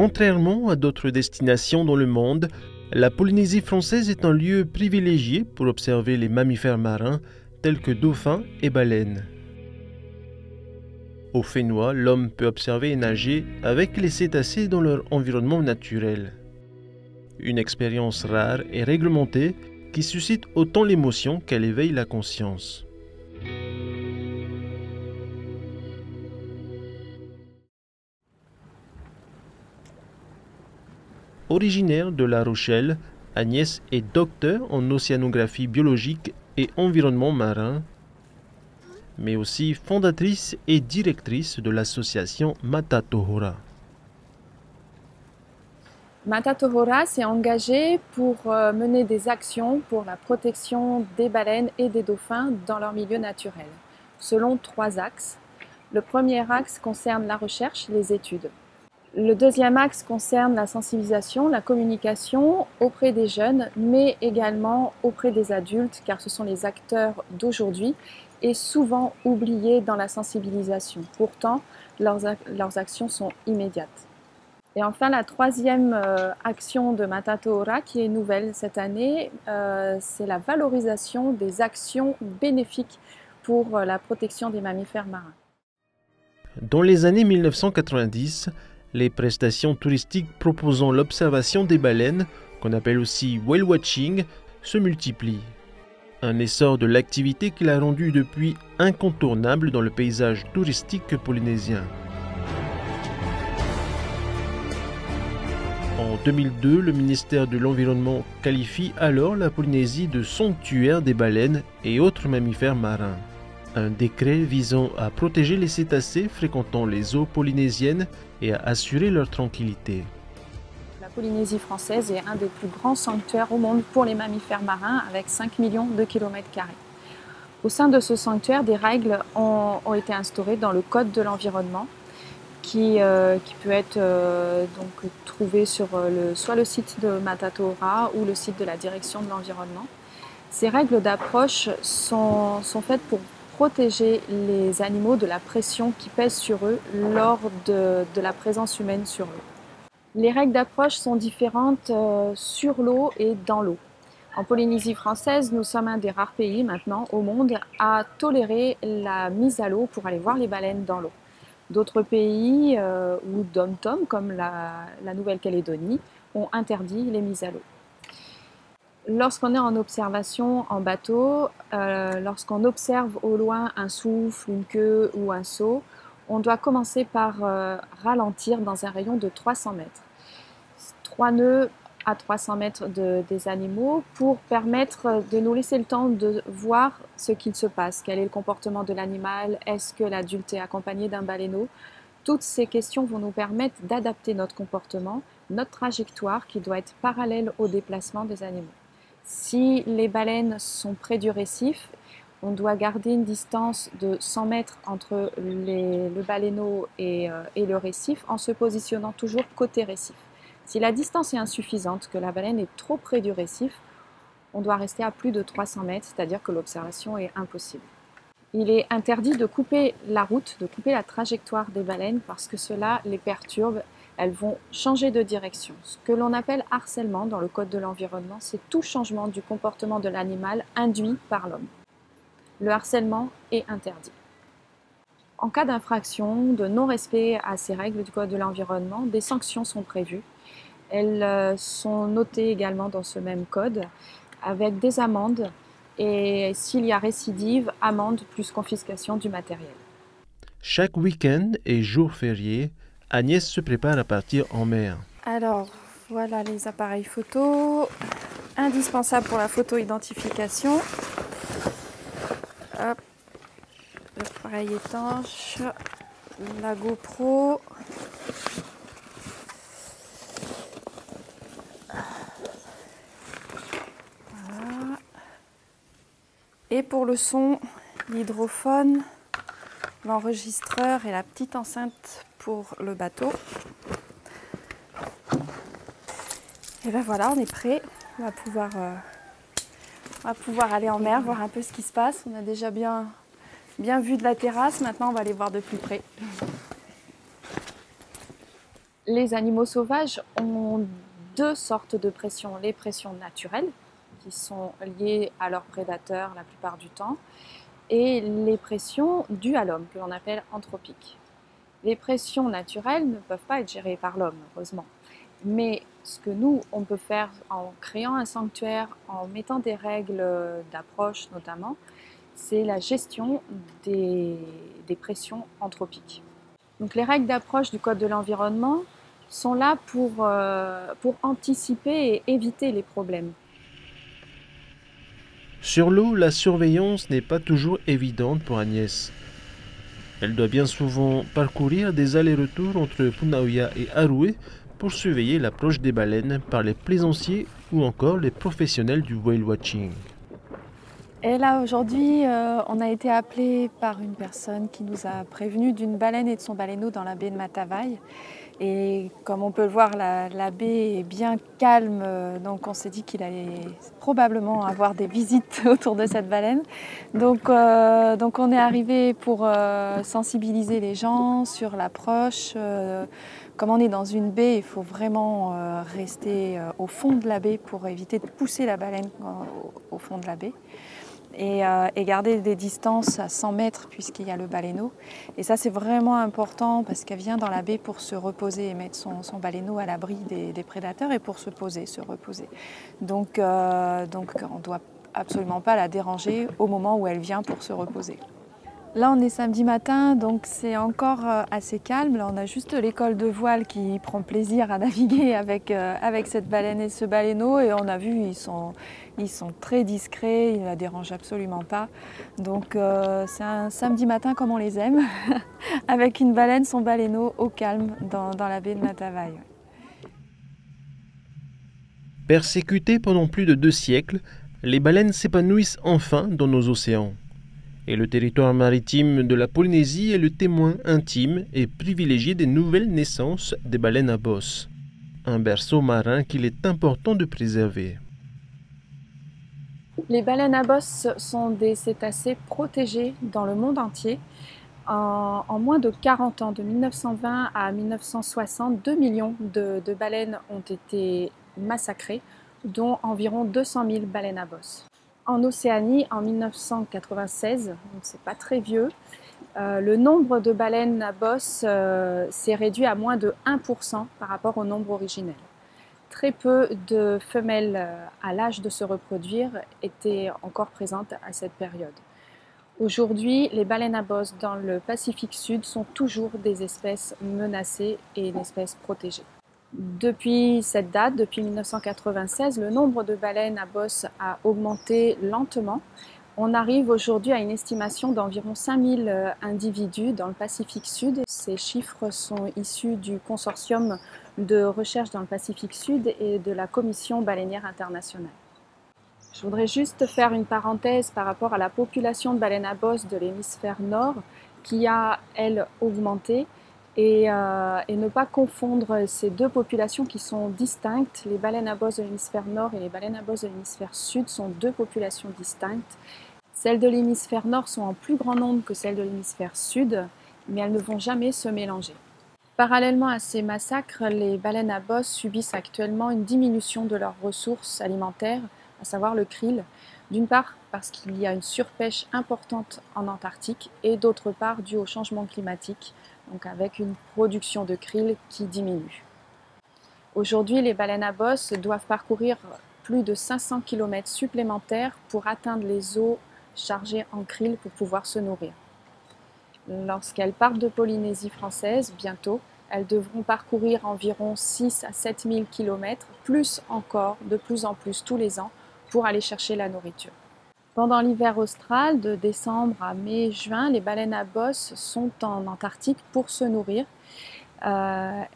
Contrairement à d'autres destinations dans le monde, la Polynésie française est un lieu privilégié pour observer les mammifères marins tels que dauphins et baleines. Au Fénois, l'homme peut observer et nager avec les cétacés dans leur environnement naturel. Une expérience rare et réglementée qui suscite autant l'émotion qu'elle éveille la conscience. Originaire de La Rochelle, Agnès est docteur en océanographie biologique et environnement marin, mais aussi fondatrice et directrice de l'association Mata Tohora. Mata Tohora s'est engagée pour mener des actions pour la protection des baleines et des dauphins dans leur milieu naturel, selon 3 axes. Le premier axe concerne la recherche, les études. Le deuxième axe concerne la sensibilisation, la communication auprès des jeunes, mais également auprès des adultes, car ce sont les acteurs d'aujourd'hui et souvent oubliés dans la sensibilisation. Pourtant, leurs actions sont immédiates. Et enfin, la troisième action de Mata Tohora, qui est nouvelle cette année, c'est la valorisation des actions bénéfiques pour la protection des mammifères marins. Dans les années 1990, les prestations touristiques proposant l'observation des baleines, qu'on appelle aussi whale watching, se multiplient. Un essor de l'activité qui l'a rendu depuis incontournable dans le paysage touristique polynésien. En 2002, le ministère de l'Environnement qualifie alors la Polynésie de sanctuaire des baleines et autres mammifères marins. Un décret visant à protéger les cétacés fréquentant les eaux polynésiennes et à assurer leur tranquillité. La Polynésie française est un des plus grands sanctuaires au monde pour les mammifères marins avec 5 millions de kilomètres carrés. Au sein de ce sanctuaire, des règles ont été instaurées dans le Code de l'environnement qui peut être donc trouvé sur soit le site de Mata Tohora ou le site de la direction de l'environnement. Ces règles d'approche sont faites pour protéger les animaux de la pression qui pèse sur eux lors de la présence humaine sur eux. Les règles d'approche sont différentes sur l'eau et dans l'eau. En Polynésie française, nous sommes un des rares pays maintenant au monde à tolérer la mise à l'eau pour aller voir les baleines dans l'eau. D'autres pays ou dom-tom, comme la Nouvelle-Calédonie, ont interdit les mises à l'eau. Lorsqu'on est en observation en bateau, lorsqu'on observe au loin un souffle, une queue ou un seau, on doit commencer par ralentir dans un rayon de 300 mètres. 3 nœuds à 300 mètres des animaux pour permettre de nous laisser le temps de voir ce qu'il se passe. Quel est le comportement de l'animal? Est-ce que l'adulte est accompagné d'un baleineau? Toutes ces questions vont nous permettre d'adapter notre comportement, notre trajectoire qui doit être parallèle au déplacement des animaux. Si les baleines sont près du récif, on doit garder une distance de 100 mètres entre le baleineau et le récif en se positionnant toujours côté récif. Si la distance est insuffisante, que la baleine est trop près du récif, on doit rester à plus de 300 mètres, c'est-à-dire que l'observation est impossible. Il est interdit de couper la route, de couper la trajectoire des baleines parce que cela les perturbe. Elles vont changer de direction. Ce que l'on appelle harcèlement dans le Code de l'environnement, c'est tout changement du comportement de l'animal induit par l'homme. Le harcèlement est interdit. En cas d'infraction, de non-respect à ces règles du Code de l'environnement, des sanctions sont prévues. Elles sont notées également dans ce même code avec des amendes et s'il y a récidive, amende plus confiscation du matériel. Chaque week-end et jour férié, Agnès se prépare à partir en mer. Alors, voilà les appareils photo, indispensables pour la photo-identification. Hop, l'appareil étanche, la GoPro. Voilà. Et pour le son, l'hydrophone, l'enregistreur et la petite enceinte pour le bateau. Et ben voilà, on est prêt. On va pouvoir aller en mer, voir un peu ce qui se passe. On a déjà bien vu de la terrasse. Maintenant, on va aller voir de plus près. Les animaux sauvages ont deux sortes de pressions. Les pressions naturelles, qui sont liées à leurs prédateurs la plupart du temps, et les pressions dues à l'homme, que l'on appelle anthropiques. Les pressions naturelles ne peuvent pas être gérées par l'homme, heureusement. Mais ce que nous, on peut faire en créant un sanctuaire, en mettant des règles d'approche notamment, c'est la gestion des pressions anthropiques. Donc les règles d'approche du Code de l'environnement sont là pour anticiper et éviter les problèmes. Sur l'eau, la surveillance n'est pas toujours évidente pour Agnès. Elle doit bien souvent parcourir des allers-retours entre Punaauia et Aroué pour surveiller l'approche des baleines par les plaisanciers ou encore les professionnels du whale watching. Et là, aujourd'hui, on a été appelé par une personne qui nous a prévenu d'une baleine et de son baleineau dans la baie de Matavai. Et comme on peut le voir, la baie est bien calme, donc on s'est dit qu'il allait probablement avoir des visites autour de cette baleine. Donc on est arrivé pour sensibiliser les gens sur l'approche. Comme on est dans une baie, il faut vraiment rester au fond de la baie pour éviter de pousser la baleine au fond de la baie. Et garder des distances à 100 mètres puisqu'il y a le baleineau. Et ça, c'est vraiment important parce qu'elle vient dans la baie pour se reposer et mettre son baleineau à l'abri des prédateurs et pour se poser, se reposer. Donc on ne doit absolument pas la déranger au moment où elle vient pour se reposer. Là, on est samedi matin, donc c'est encore assez calme. Là, on a juste l'école de voile qui prend plaisir à naviguer avec cette baleine et ce baleineau. Et on a vu, ils sont très discrets, ils ne la dérangent absolument pas. Donc c'est un samedi matin comme on les aime, avec une baleine, son baleineau au calme dans la baie de Matavai. Persécutées pendant plus de 2 siècles, les baleines s'épanouissent enfin dans nos océans. Et le territoire maritime de la Polynésie est le témoin intime et privilégié des nouvelles naissances des baleines à bosse. Un berceau marin qu'il est important de préserver. Les baleines à bosse sont des cétacés protégés dans le monde entier. En moins de 40 ans, de 1920 à 1960, 2 millions de baleines ont été massacrées, dont environ 200 000 baleines à bosse. En Océanie, en 1996, donc c'est pas très vieux, le nombre de baleines à bosse s'est réduit à moins de 1% par rapport au nombre originel. Très peu de femelles à l'âge de se reproduire étaient encore présentes à cette période. Aujourd'hui, les baleines à bosse dans le Pacifique Sud sont toujours des espèces menacées et une espèce protégée. Depuis cette date, depuis 1996, le nombre de baleines à bosse a augmenté lentement. On arrive aujourd'hui à une estimation d'environ 5000 individus dans le Pacifique Sud. Ces chiffres sont issus du consortium de recherche dans le Pacifique Sud et de la Commission baleinière internationale. Je voudrais juste faire une parenthèse par rapport à la population de baleines à bosse de l'hémisphère nord qui a, elle, augmenté. Et ne pas confondre ces deux populations qui sont distinctes. Les baleines à bosse de l'hémisphère nord et les baleines à bosse de l'hémisphère sud sont deux populations distinctes. Celles de l'hémisphère nord sont en plus grand nombre que celles de l'hémisphère sud, mais elles ne vont jamais se mélanger. Parallèlement à ces massacres, les baleines à bosse subissent actuellement une diminution de leurs ressources alimentaires, à savoir le krill, d'une part parce qu'il y a une surpêche importante en Antarctique et d'autre part dû au changement climatique, donc avec une production de krill qui diminue. Aujourd'hui, les baleines à bosse doivent parcourir plus de 500 km supplémentaires pour atteindre les eaux chargées en krill pour pouvoir se nourrir. Lorsqu'elles partent de Polynésie française, bientôt, elles devront parcourir environ 6 à 7 000 km, plus encore, de plus en plus tous les ans, pour aller chercher la nourriture. Pendant l'hiver austral, de décembre à mai-juin, les baleines à bosse sont en Antarctique pour se nourrir.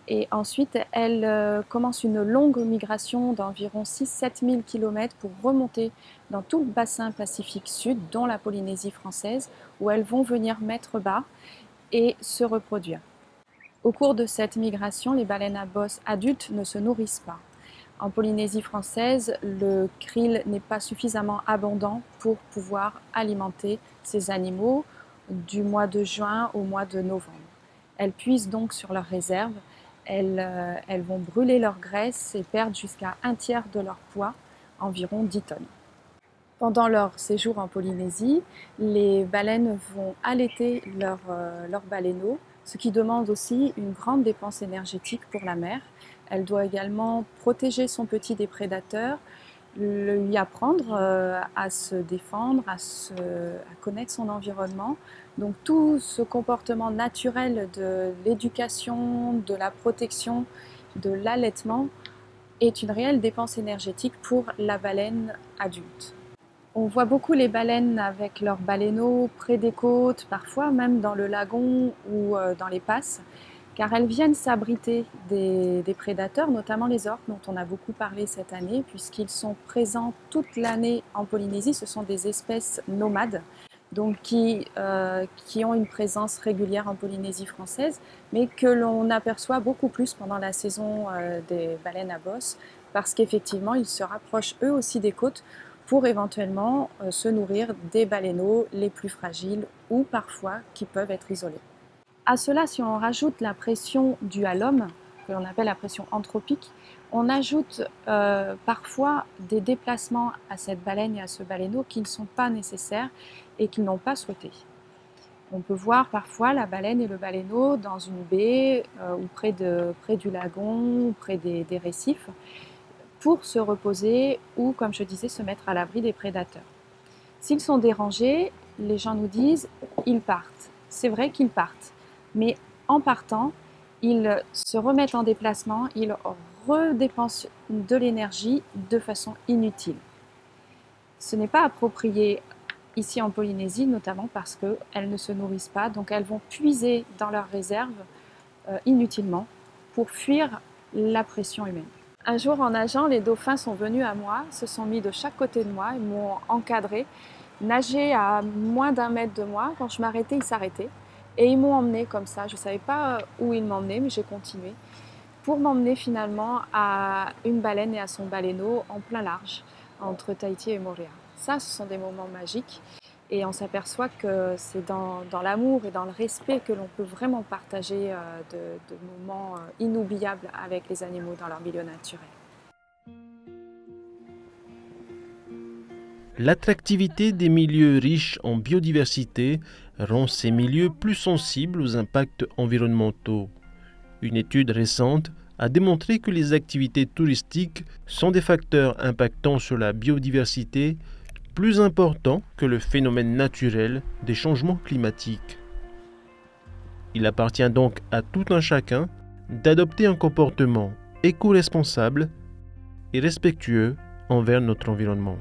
Et ensuite, elles commencent une longue migration d'environ 6-7 000 km pour remonter dans tout le bassin Pacifique Sud, dont la Polynésie française, où elles vont venir mettre bas et se reproduire. Au cours de cette migration, les baleines à bosse adultes ne se nourrissent pas. En Polynésie française, le krill n'est pas suffisamment abondant pour pouvoir alimenter ces animaux du mois de juin au mois de novembre. Elles puisent donc sur leurs réserves elles vont brûler leur graisse et perdre jusqu'à 1/3 de leur poids, environ 10 tonnes. Pendant leur séjour en Polynésie, les baleines vont allaiter leurs baleineaux, ce qui demande aussi une grande dépense énergétique pour la mère. Elle doit également protéger son petit des prédateurs, lui apprendre à se défendre, à connaître son environnement. Donc tout ce comportement naturel de l'éducation, de la protection, de l'allaitement est une réelle dépense énergétique pour la baleine adulte. On voit beaucoup les baleines avec leurs baleineaux près des côtes, parfois même dans le lagon ou dans les passes, car elles viennent s'abriter des prédateurs, notamment les orques, dont on a beaucoup parlé cette année, puisqu'ils sont présents toute l'année en Polynésie. Ce sont des espèces nomades, donc qui ont une présence régulière en Polynésie française, mais que l'on aperçoit beaucoup plus pendant la saison des baleines à bosse, parce qu'effectivement, ils se rapprochent eux aussi des côtes pour éventuellement se nourrir des baleineaux les plus fragiles ou parfois qui peuvent être isolés. À cela, si on rajoute la pression due à l'homme, que l'on appelle la pression anthropique, on ajoute parfois des déplacements à cette baleine et à ce baleineau qui ne sont pas nécessaires et qu'ils n'ont pas souhaité. On peut voir parfois la baleine et le baleineau dans une baie ou près du lagon, ou près des récifs, pour se reposer ou, comme je disais, se mettre à l'abri des prédateurs. S'ils sont dérangés, les gens nous disent ils partent. C'est vrai qu'ils partent, mais en partant, ils se remettent en déplacement, ils redépensent de l'énergie de façon inutile. Ce n'est pas approprié ici en Polynésie, notamment parce qu'elles ne se nourrissent pas, donc elles vont puiser dans leurs réserves inutilement pour fuir la pression humaine. Un jour, en nageant, les dauphins sont venus à moi, se sont mis de chaque côté de moi, ils m'ont encadré, nagé à moins d'1 mètre de moi. Quand je m'arrêtais, ils s'arrêtaient et ils m'ont emmené comme ça. Je ne savais pas où ils m'emmenaient, mais j'ai continué pour m'emmener finalement à une baleine et à son baleineau en plein large, entre Tahiti et Moorea. Ça, ce sont des moments magiques. Et on s'aperçoit que c'est dans l'amour et dans le respect que l'on peut vraiment partager de moments inoubliables avec les animaux dans leur milieu naturel. L'attractivité des milieux riches en biodiversité rend ces milieux plus sensibles aux impacts environnementaux. Une étude récente a démontré que les activités touristiques sont des facteurs impactant sur la biodiversité plus important que le phénomène naturel des changements climatiques. Il appartient donc à tout un chacun d'adopter un comportement éco-responsable et respectueux envers notre environnement.